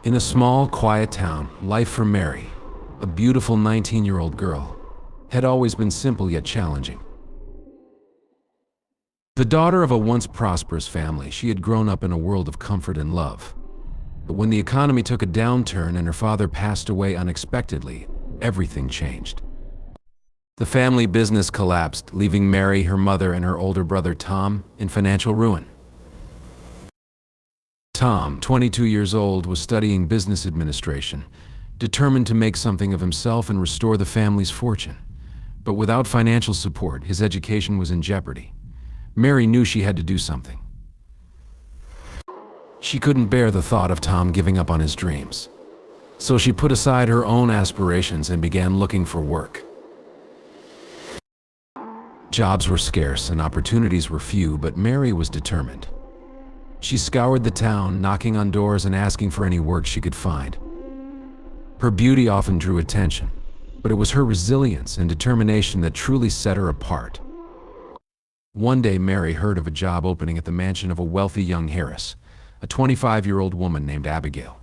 In a small, quiet town, life for Mary, a beautiful 19-year-old girl, had always been simple yet challenging. The daughter of a once prosperous family, she had grown up in a world of comfort and love. But when the economy took a downturn and her father passed away unexpectedly, everything changed. The family business collapsed, leaving Mary, her mother, and her older brother Tom in financial ruin. Tom, 22 years old, was studying business administration, determined to make something of himself and restore the family's fortune. But without financial support, his education was in jeopardy. Mary knew she had to do something. She couldn't bear the thought of Tom giving up on his dreams. So she put aside her own aspirations and began looking for work. Jobs were scarce and opportunities were few, but Mary was determined. She scoured the town, knocking on doors and asking for any work she could find. Her beauty often drew attention, but it was her resilience and determination that truly set her apart. One day, Mary heard of a job opening at the mansion of a wealthy young heiress, a 25-year-old woman named Abigail.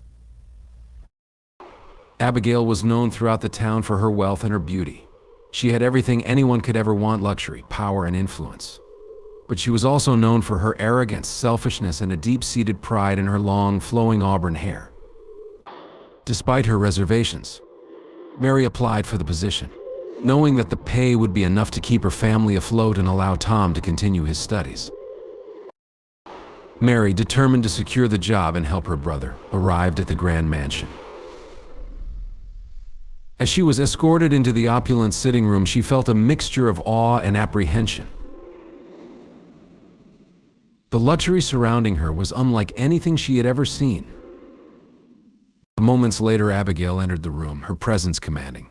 Abigail was known throughout the town for her wealth and her beauty. She had everything anyone could ever want: luxury, power, and influence. But she was also known for her arrogance, selfishness, and a deep-seated pride in her long, flowing auburn hair. Despite her reservations, Mary applied for the position, knowing that the pay would be enough to keep her family afloat and allow Tom to continue his studies. Mary, determined to secure the job and help her brother, arrived at the grand mansion. As she was escorted into the opulent sitting room, she felt a mixture of awe and apprehension. The luxury surrounding her was unlike anything she had ever seen. Moments later, Abigail entered the room, her presence commanding.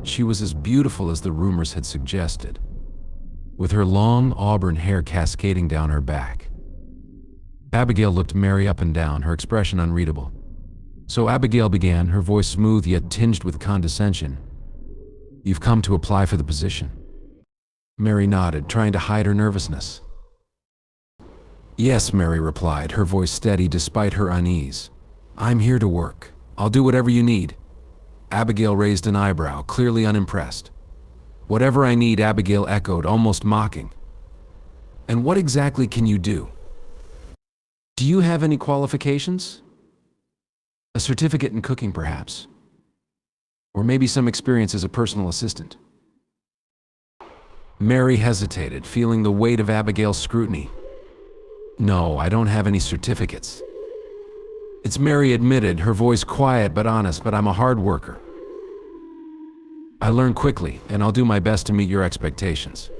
She was as beautiful as the rumors had suggested, with her long auburn hair cascading down her back. Abigail looked Mary up and down, her expression unreadable. So Abigail began, her voice smooth yet tinged with condescension. "You've come to apply for the position." Mary nodded, trying to hide her nervousness. "Yes," Mary replied, her voice steady despite her unease. "I'm here to work. I'll do whatever you need." Abigail raised an eyebrow, clearly unimpressed. "Whatever I need," Abigail echoed, almost mocking. "And what exactly can you do? Do you have any qualifications? A certificate in cooking, perhaps? Or maybe some experience as a personal assistant?" Mary hesitated, feeling the weight of Abigail's scrutiny. "No, I don't have any certificates." It's Mary admitted, her voice quiet but honest, "but I'm a hard worker. I learn quickly, and I'll do my best to meet your expectations."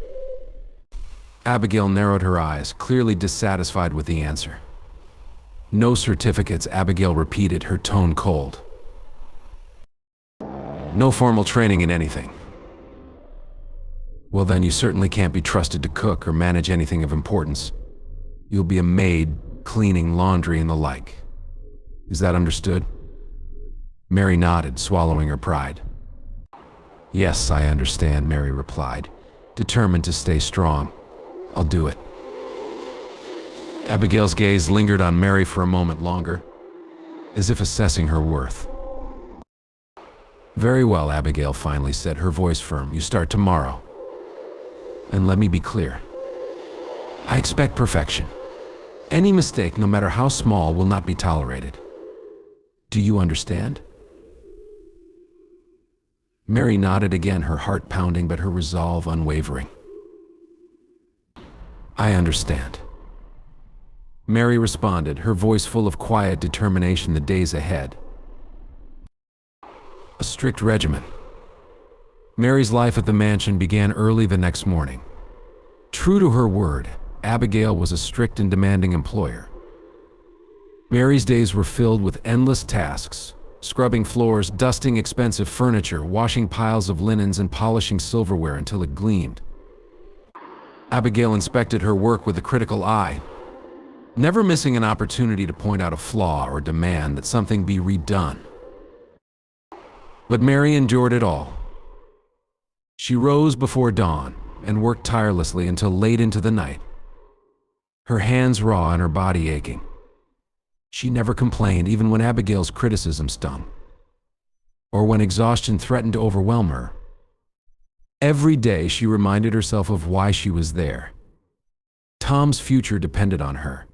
Abigail narrowed her eyes, clearly dissatisfied with the answer. "No certificates," Abigail repeated, her tone cold. "No formal training in anything." "Well, then you certainly can't be trusted to cook or manage anything of importance. You'll be a maid, cleaning, laundry, and the like. Is that understood?" Mary nodded, swallowing her pride. "Yes, I understand," Mary replied, determined to stay strong. "I'll do it." Abigail's gaze lingered on Mary for a moment longer, as if assessing her worth. "Very well," Abigail finally said, her voice firm. "You start tomorrow. And let me be clear. I expect perfection. Any mistake, no matter how small, will not be tolerated. Do you understand?" Mary nodded again, her heart pounding but her resolve unwavering. "I understand." Mary responded, her voice full of quiet determination. The days ahead. A strict regimen. Mary's life at the mansion began early the next morning. True to her word, Abigail was a strict and demanding employer. Mary's days were filled with endless tasks: scrubbing floors, dusting expensive furniture, washing piles of linens, and polishing silverware until it gleamed. Abigail inspected her work with a critical eye, never missing an opportunity to point out a flaw or demand that something be redone. But Mary endured it all. She rose before dawn and worked tirelessly until late into the night, her hands raw and her body aching. She never complained, even when Abigail's criticism stung, or when exhaustion threatened to overwhelm her. Every day she reminded herself of why she was there. Tom's future depended on her.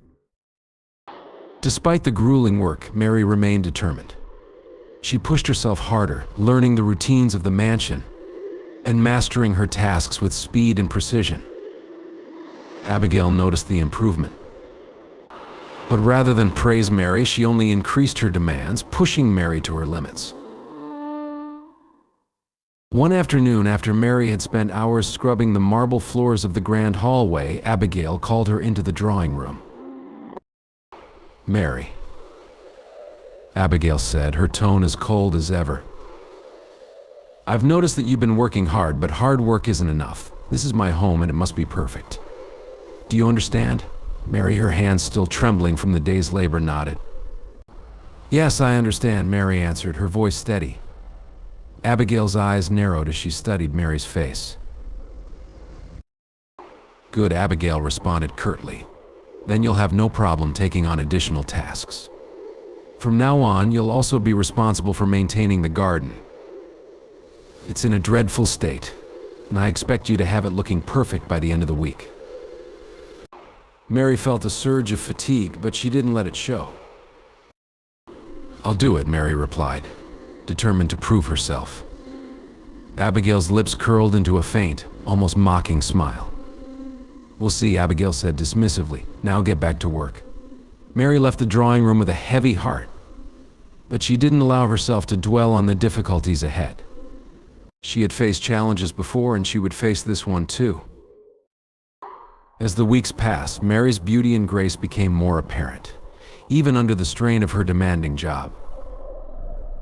Despite the grueling work, Mary remained determined. She pushed herself harder, learning the routines of the mansion and mastering her tasks with speed and precision. Abigail noticed the improvement. But rather than praise Mary, she only increased her demands, pushing Mary to her limits. One afternoon, after Mary had spent hours scrubbing the marble floors of the grand hallway, Abigail called her into the drawing room. "Mary," Abigail said, her tone as cold as ever. "I've noticed that you've been working hard, but hard work isn't enough. This is my home and it must be perfect. Do you understand?" Mary, her hands still trembling from the day's labor, nodded. "Yes, I understand," Mary answered, her voice steady. Abigail's eyes narrowed as she studied Mary's face. "Good," Abigail responded curtly. "Then you'll have no problem taking on additional tasks. From now on, you'll also be responsible for maintaining the garden. It's in a dreadful state, and I expect you to have it looking perfect by the end of the week." Mary felt a surge of fatigue, but she didn't let it show. "I'll do it," Mary replied, determined to prove herself. Abigail's lips curled into a faint, almost mocking smile. "We'll see," Abigail said dismissively. "Now get back to work." Mary left the drawing room with a heavy heart, but she didn't allow herself to dwell on the difficulties ahead. She had faced challenges before, and she would face this one too. As the weeks passed, Mary's beauty and grace became more apparent, even under the strain of her demanding job.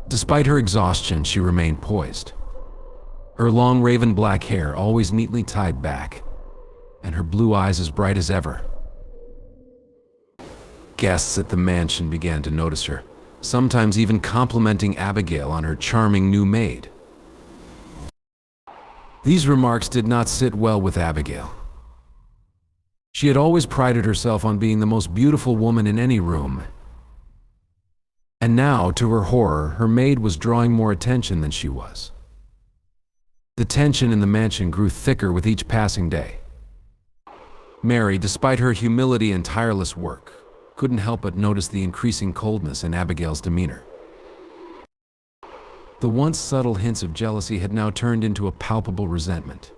Despite her exhaustion, she remained poised. Her long raven black hair always neatly tied back, and her blue eyes as bright as ever. Guests at the mansion began to notice her, sometimes even complimenting Abigail on her charming new maid. These remarks did not sit well with Abigail. She had always prided herself on being the most beautiful woman in any room. And now, to her horror, her maid was drawing more attention than she was. The tension in the mansion grew thicker with each passing day. Mary, despite her humility and tireless work, couldn't help but notice the increasing coldness in Abigail's demeanor. The once subtle hints of jealousy had now turned into a palpable resentment.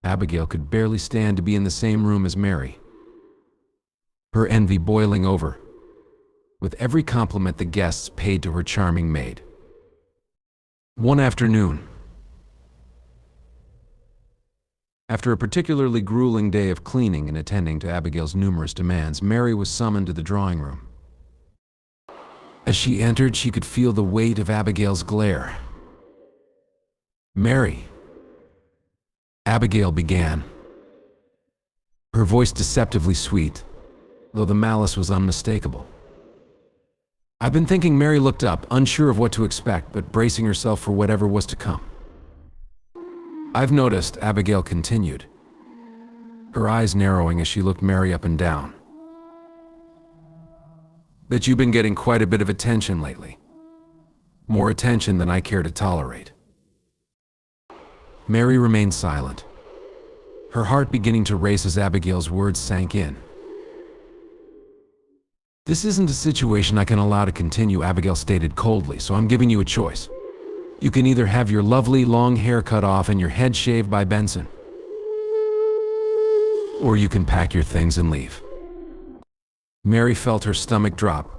Abigail could barely stand to be in the same room as Mary, her envy boiling over with every compliment the guests paid to her charming maid. One afternoon, after a particularly grueling day of cleaning and attending to Abigail's numerous demands, Mary was summoned to the drawing room. As she entered, she could feel the weight of Abigail's glare. "Mary," Abigail began, her voice deceptively sweet, though the malice was unmistakable. "I've been thinking." Mary looked up, unsure of what to expect, but bracing herself for whatever was to come. "I've noticed," Abigail continued, her eyes narrowing as she looked Mary up and down, "that you've been getting quite a bit of attention lately. More attention than I care to tolerate." Mary remained silent, her heart beginning to race as Abigail's words sank in. "This isn't a situation I can allow to continue," Abigail stated coldly, "so I'm giving you a choice. You can either have your lovely long hair cut off and your head shaved by Benson, or you can pack your things and leave." Mary felt her stomach drop.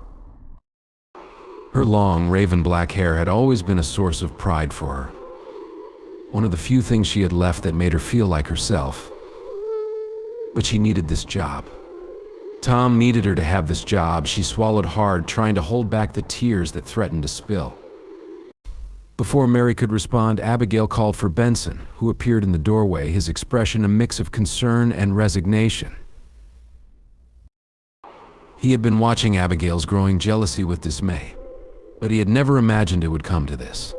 Her long, raven black hair had always been a source of pride for her, one of the few things she had left that made her feel like herself. But she needed this job. Tom needed her to have this job. She swallowed hard, trying to hold back the tears that threatened to spill. Before Mary could respond, Abigail called for Benson, who appeared in the doorway, his expression a mix of concern and resignation. He had been watching Abigail's growing jealousy with dismay, but he had never imagined it would come to this.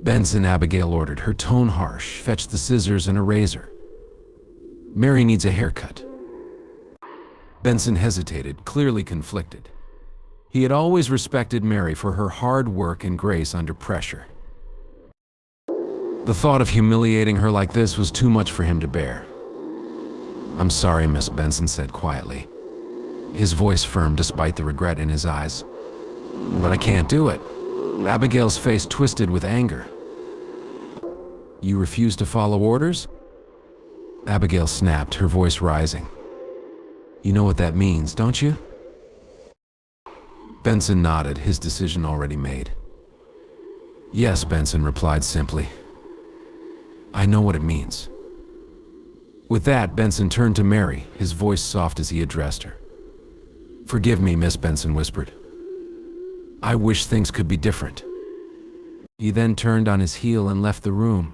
"Benson," Abigail ordered, her tone harsh, "fetch the scissors and a razor." Mary needs a haircut. Benson hesitated, clearly conflicted. He had always respected Mary for her hard work and grace under pressure. The thought of humiliating her like this was too much for him to bear. "I'm sorry, Miss," Benson said quietly, his voice firm despite the regret in his eyes. "But I can't do it." Abigail's face twisted with anger. "You refuse to follow orders?" Abigail snapped, her voice rising. "You know what that means, don't you?" Benson nodded, his decision already made. "Yes," Benson replied simply. "I know what it means." With that, Benson turned to Mary, his voice soft as he addressed her. "Forgive me, Miss," Benson whispered. "I wish things could be different." He then turned on his heel and left the room,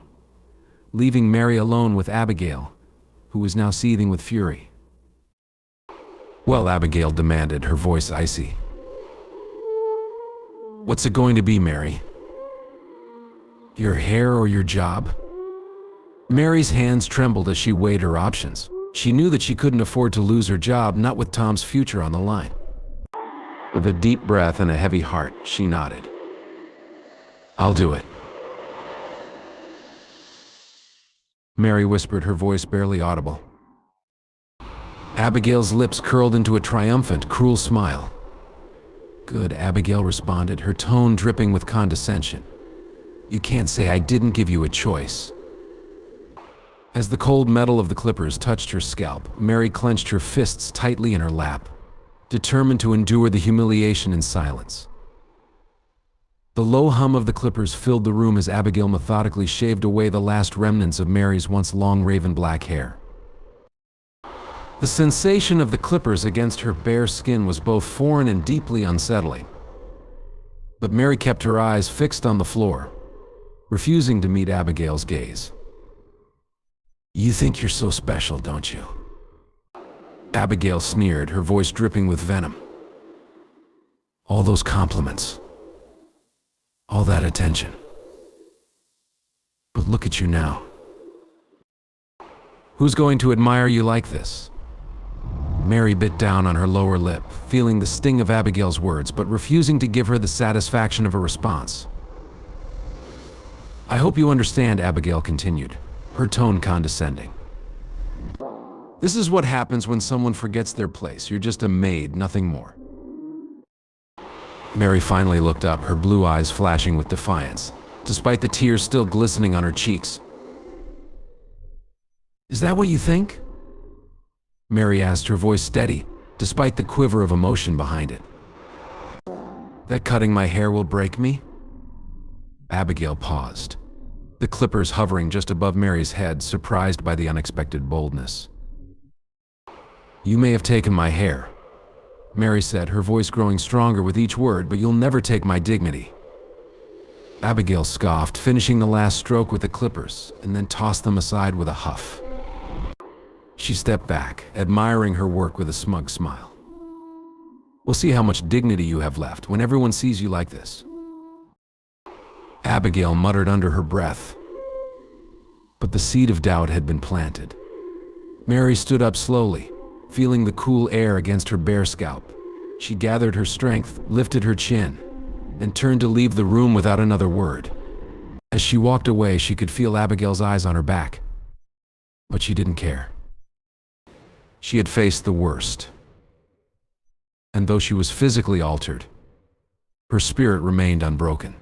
leaving Mary alone with Abigail, who was now seething with fury. "Well," Abigail demanded, her voice icy. "What's it going to be, Mary? Your hair or your job?" Mary's hands trembled as she weighed her options. She knew that she couldn't afford to lose her job, not with Tom's future on the line. With a deep breath and a heavy heart, she nodded. "I'll do it." Mary whispered, her voice barely audible. Abigail's lips curled into a triumphant, cruel smile. "Good," Abigail responded, her tone dripping with condescension. "You can't say I didn't give you a choice." As the cold metal of the clippers touched her scalp, Mary clenched her fists tightly in her lap, determined to endure the humiliation in silence. The low hum of the clippers filled the room as Abigail methodically shaved away the last remnants of Mary's once long raven black hair. The sensation of the clippers against her bare skin was both foreign and deeply unsettling. But Mary kept her eyes fixed on the floor, refusing to meet Abigail's gaze. "You think you're so special, don't you?" Abigail sneered, her voice dripping with venom. "All those compliments, all that attention. But look at you now. Who's going to admire you like this?" Mary bit down on her lower lip, feeling the sting of Abigail's words, but refusing to give her the satisfaction of a response. "I hope you understand," Abigail continued, her tone condescending. "This is what happens when someone forgets their place. You're just a maid, nothing more." Mary finally looked up, her blue eyes flashing with defiance, despite the tears still glistening on her cheeks. "Is that what you think?" Mary asked, her voice steady, despite the quiver of emotion behind it. "That cutting my hair will break me?" Abigail paused, the clippers hovering just above Mary's head, surprised by the unexpected boldness. "You may have taken my hair," Mary said, her voice growing stronger with each word, "but you'll never take my dignity." Abigail scoffed, finishing the last stroke with the clippers, and then tossed them aside with a huff. She stepped back, admiring her work with a smug smile. "We'll see how much dignity you have left when everyone sees you like this." Abigail muttered under her breath. But the seed of doubt had been planted. Mary stood up slowly, feeling the cool air against her bare scalp. She gathered her strength, lifted her chin, and turned to leave the room without another word. As she walked away, she could feel Abigail's eyes on her back. But she didn't care. She had faced the worst. And though she was physically altered, her spirit remained unbroken.